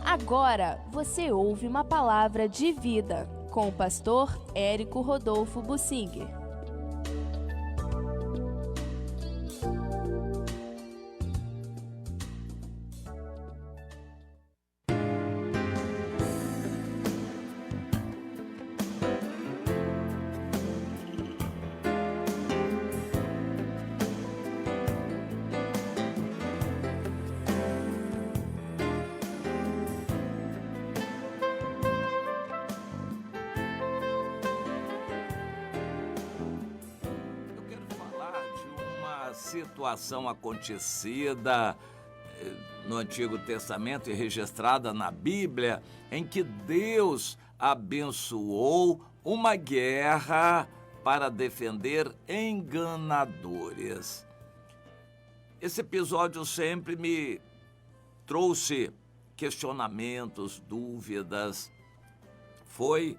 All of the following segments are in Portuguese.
Agora você ouve uma palavra de vida com o pastor Érico Rodolfo Bussinger. Situação acontecida no Antigo Testamento e registrada na Bíblia, em que Deus abençoou uma guerra para defender enganadores. Esse episódio sempre me trouxe questionamentos, dúvidas. Foi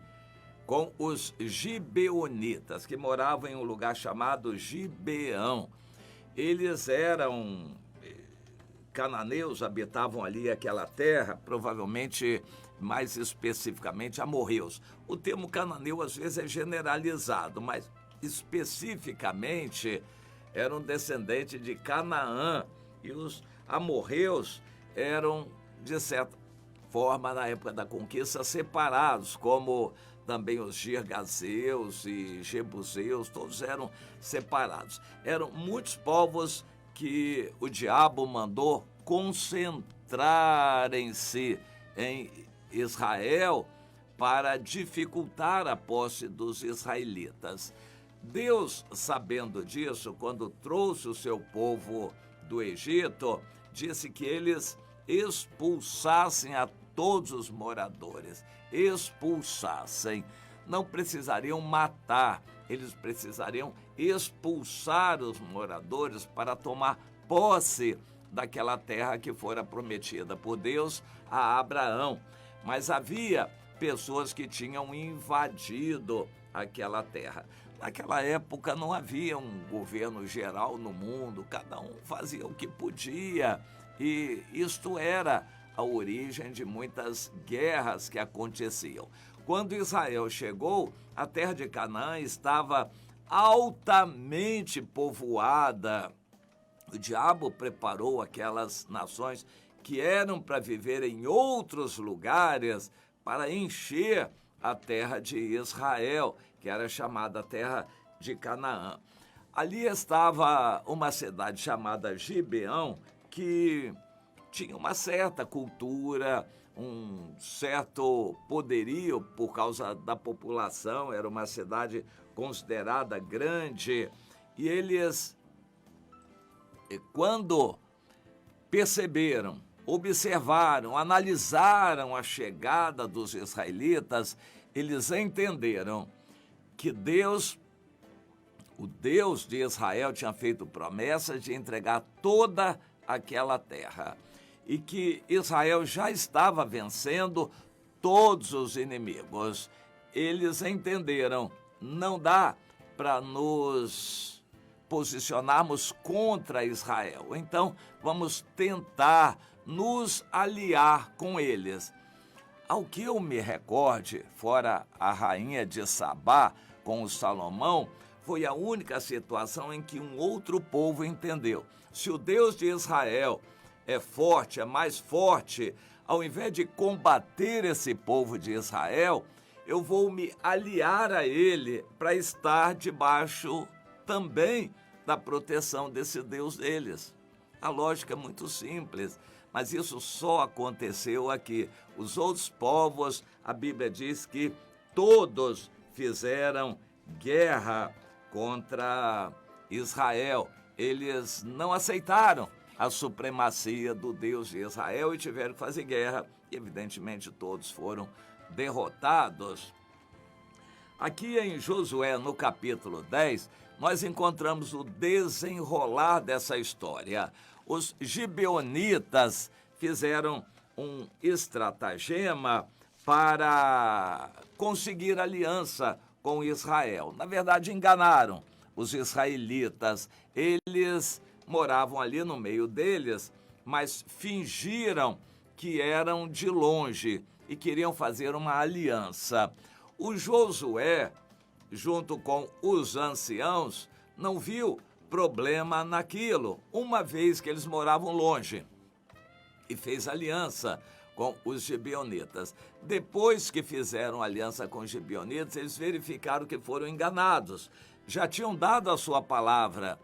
com os gibeonitas, que moravam em um lugar chamado Gibeão. Eles eram cananeus, habitavam ali aquela terra, provavelmente, mais especificamente, amorreus. O termo cananeu, às vezes, é generalizado, mas especificamente eram descendentes de Canaã. E os amorreus eram, de certa forma, na época da conquista, separados, como também os girgazeus e jebuseus, todos eram separados. Eram muitos povos que o diabo mandou concentrarem-se em Israel para dificultar a posse dos israelitas. Deus, sabendo disso, quando trouxe o seu povo do Egito, disse que eles expulsassem a todos os moradores, expulsassem. Não precisariam matar, eles precisariam expulsar os moradores para tomar posse daquela terra que fora prometida por Deus a Abraão. Mas havia pessoas que tinham invadido aquela terra. Naquela época não havia um governo geral no mundo, cada um fazia o que podia, e isto era a origem de muitas guerras que aconteciam. Quando Israel chegou, a terra de Canaã estava altamente povoada. O diabo preparou aquelas nações que eram para viver em outros lugares para encher a terra de Israel, que era chamada terra de Canaã. Ali estava uma cidade chamada Gibeão, que tinha uma certa cultura, um certo poderio por causa da população, era uma cidade considerada grande. E eles, quando perceberam, observaram, analisaram a chegada dos israelitas, eles entenderam que Deus, o Deus de Israel, tinha feito promessa de entregar toda aquela terra e que Israel já estava vencendo todos os inimigos. Eles entenderam, não dá para nos posicionarmos contra Israel, então vamos tentar nos aliar com eles. Ao que eu me recorde, fora a rainha de Sabá com o Salomão, foi a única situação em que um outro povo entendeu. Se o Deus de Israel é forte, é mais forte, ao invés de combater esse povo de Israel, eu vou me aliar a ele para estar debaixo também da proteção desse Deus deles. A lógica é muito simples, mas isso só aconteceu aqui. Os outros povos, a Bíblia diz que todos fizeram guerra contra Israel. Eles não aceitaram a supremacia do Deus de Israel e tiveram que fazer guerra. E, evidentemente, todos foram derrotados. Aqui em Josué, no capítulo 10, nós encontramos o desenrolar dessa história. Os gibeonitas fizeram um estratagema para conseguir aliança com Israel. Na verdade, enganaram os israelitas. Eles moravam ali no meio deles, mas fingiram que eram de longe e queriam fazer uma aliança. O Josué, junto com os anciãos, não viu problema naquilo, uma vez que eles moravam longe, e fez aliança com os gibeonitas. Depois que fizeram aliança com os gibeonitas, eles verificaram que foram enganados. Já tinham dado a sua palavra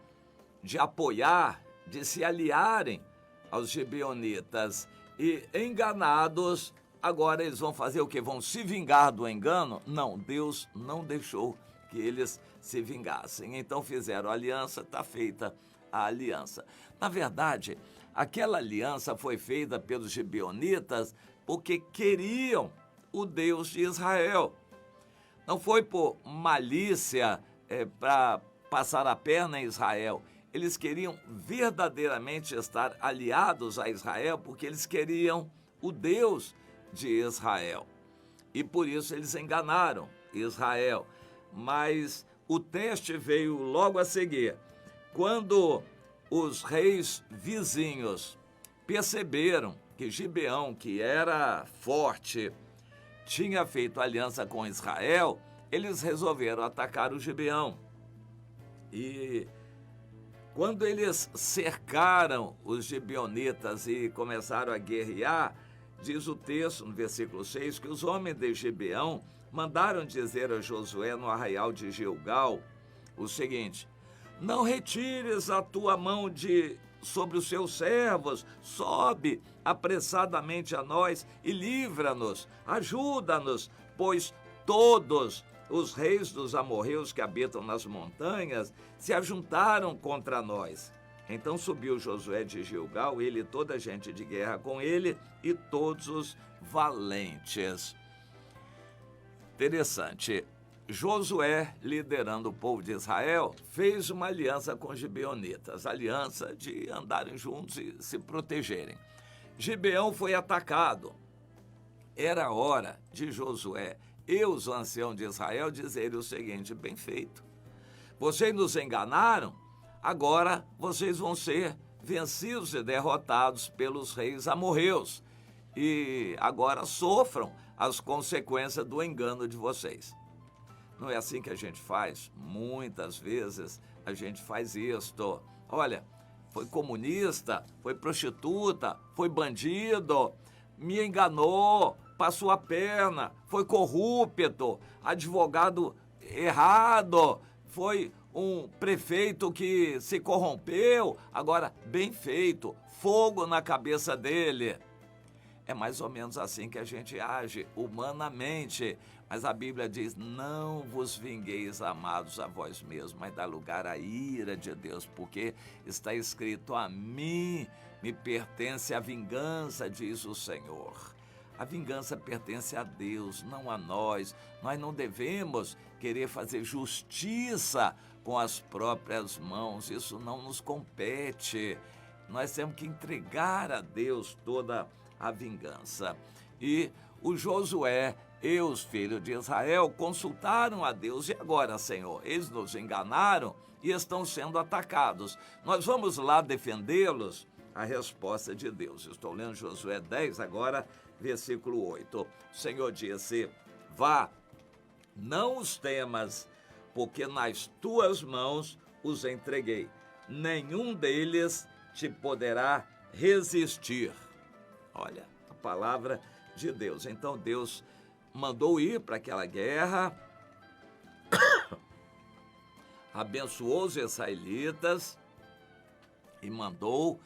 de apoiar, de se aliarem aos gibeonitas, e enganados, agora eles vão fazer o quê? Vão se vingar do engano? Não, Deus não deixou que eles se vingassem. Então fizeram a aliança, está feita a aliança. Na verdade, aquela aliança foi feita pelos gibeonitas porque queriam o Deus de Israel. Não foi por malícia para passar a perna em Israel. Eles queriam verdadeiramente estar aliados a Israel porque eles queriam o Deus de Israel. E por isso eles enganaram Israel. Mas o teste veio logo a seguir. Quando os reis vizinhos perceberam que Gibeão, que era forte, tinha feito aliança com Israel, eles resolveram atacar o Gibeão. E quando eles cercaram os gibeonitas e começaram a guerrear, diz o texto, no versículo 6, que os homens de Gibeão mandaram dizer a Josué no arraial de Gilgal o seguinte: não retires a tua mão sobre os seus servos, sobe apressadamente a nós e livra-nos, ajuda-nos, pois todos os reis dos amorreus que habitam nas montanhas se ajuntaram contra nós. Então subiu Josué de Gilgal, ele e toda a gente de guerra com ele e todos os valentes. Interessante, Josué, liderando o povo de Israel, fez uma aliança com os gibeonitas, aliança de andarem juntos e se protegerem. Gibeão foi atacado. Era hora de Josué e os anciãos de Israel dizerem o seguinte: bem feito, vocês nos enganaram, agora vocês vão ser vencidos e derrotados pelos reis amorreus, e agora sofram as consequências do engano de vocês. Não é assim que a gente faz? Muitas vezes a gente faz isto. Olha, foi comunista, foi prostituta, foi bandido, me enganou, passou a perna, foi corrupto, advogado errado, foi um prefeito que se corrompeu. Agora, bem feito, fogo na cabeça dele. É mais ou menos assim que a gente age humanamente. Mas a Bíblia diz: não vos vingueis, amados, a vós mesmos, mas dá lugar à ira de Deus, porque está escrito: a mim me pertence a vingança, diz o Senhor. A vingança pertence a Deus, não a nós. Nós não devemos querer fazer justiça com as próprias mãos, isso não nos compete. Nós temos que entregar a Deus toda a vingança. E o Josué e os filhos de Israel consultaram a Deus: e agora, Senhor? Eles nos enganaram e estão sendo atacados. Nós vamos lá defendê-los? A resposta de Deus. Estou lendo Josué 10 agora, versículo 8. O Senhor disse: vá, não os temas, porque nas tuas mãos os entreguei. Nenhum deles te poderá resistir. Olha, a palavra de Deus. Então Deus mandou ir para aquela guerra, abençoou os israelitas e mandou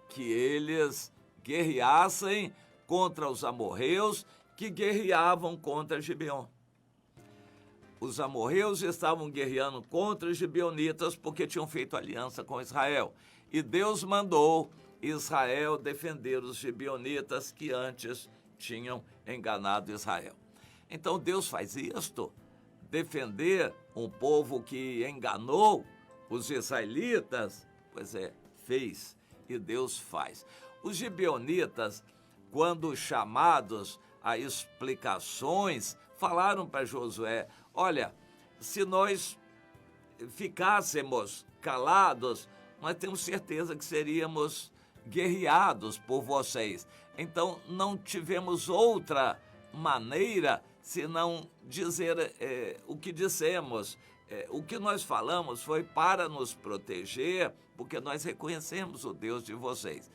que eles guerreassem contra os amorreus que guerreavam contra Gibeon. Os amorreus estavam guerreando contra os gibeonitas porque tinham feito aliança com Israel. E Deus mandou Israel defender os gibeonitas que antes tinham enganado Israel. Então Deus faz isto, defender um povo que enganou os israelitas. Pois é, fez, e Deus faz. Os gibeonitas, quando chamados a explicações, falaram para Josué: olha, se nós ficássemos calados, nós temos certeza que seríamos guerreados por vocês. Então, não tivemos outra maneira senão dizer o que dissemos. O que nós falamos foi para nos proteger, porque nós reconhecemos o Deus de vocês.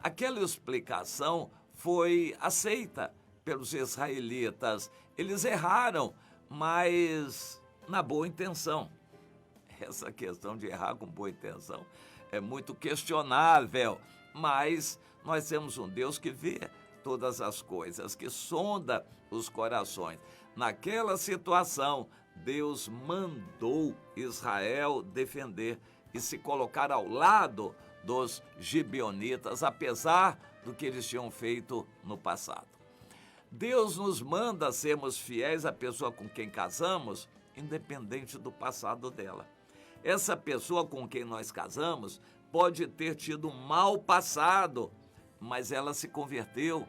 Aquela explicação foi aceita pelos israelitas. Eles erraram, mas na boa intenção. Essa questão de errar com boa intenção é muito questionável, mas nós temos um Deus que vê todas as coisas, que sonda os corações. Naquela situação, Deus mandou Israel defender e se colocar ao lado dos gibeonitas, apesar do que eles tinham feito no passado. Deus nos manda sermos fiéis à pessoa com quem casamos, independente do passado dela. Essa pessoa com quem nós casamos pode ter tido um mau passado, mas ela se converteu.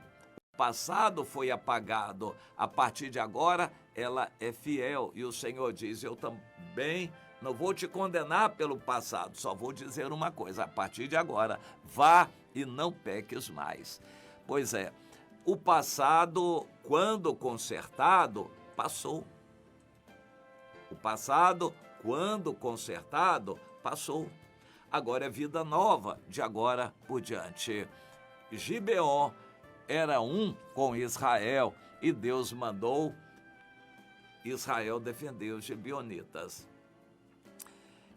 O passado foi apagado. A partir de agora, ela é fiel. E o Senhor diz, eu também não vou te condenar pelo passado, só vou dizer uma coisa, a partir de agora, vá e não peques mais. Pois é, o passado, quando consertado, passou. O passado, quando consertado, passou. Agora é vida nova, de agora por diante. Gibeon era um com Israel e Deus mandou Israel defender os gibeonitas.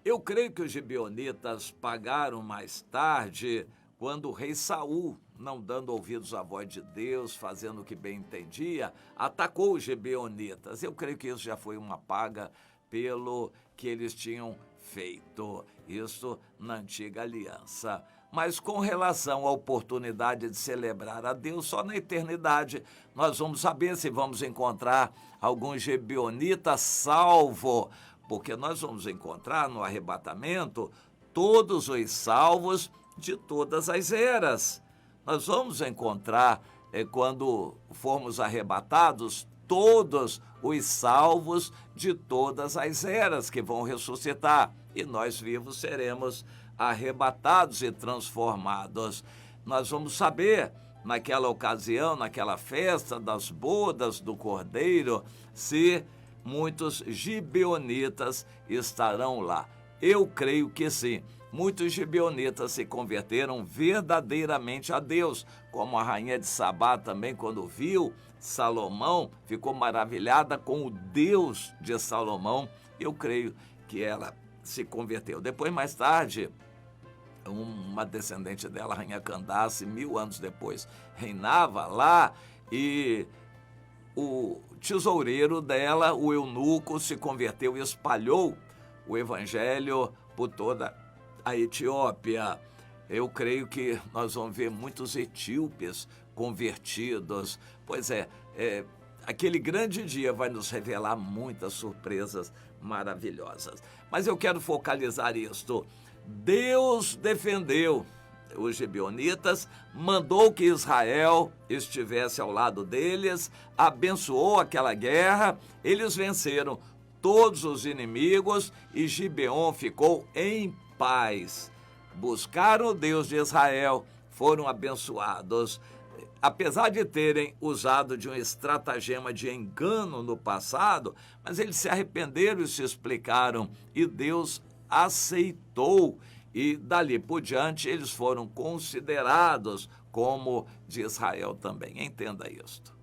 Eu creio que os gibeonitas pagaram mais tarde, quando o rei Saul, não dando ouvidos à voz de Deus, fazendo o que bem entendia, atacou os gibeonitas. Eu creio que isso já foi uma paga pelo que eles tinham feito, isso na antiga aliança. Mas com relação à oportunidade de celebrar a Deus, só na eternidade nós vamos saber se vamos encontrar algum gibeonita salvo, porque nós vamos encontrar no arrebatamento todos os salvos de todas as eras. Nós vamos encontrar, quando formos arrebatados, todos os salvos de todas as eras que vão ressuscitar. E nós vivos seremos arrebatados e transformados. Nós vamos saber, naquela ocasião, naquela festa das bodas do Cordeiro, se muitos gibeonitas estarão lá. Eu creio que sim. Muitos gibeonitas se converteram verdadeiramente a Deus, como a rainha de Sabá também, quando viu Salomão, ficou maravilhada com o Deus de Salomão. Eu creio que ela se converteu. Depois, mais tarde, uma descendente dela, a rainha Candace, 1000 anos depois, reinava lá e o tesoureiro dela, o eunuco, se converteu e espalhou o evangelho por toda a Etiópia. Eu creio que nós vamos ver muitos etíopes convertidos. Pois é, aquele grande dia vai nos revelar muitas surpresas maravilhosas. Mas eu quero focalizar isto. Deus defendeu os gibeonitas, mandou que Israel estivesse ao lado deles, abençoou aquela guerra, eles venceram todos os inimigos e Gibeon ficou em paz. Buscaram o Deus de Israel, foram abençoados. Apesar de terem usado de um estratagema de engano no passado, mas eles se arrependeram e se explicaram, e Deus aceitou. E dali por diante eles foram considerados como de Israel também. Entenda isto.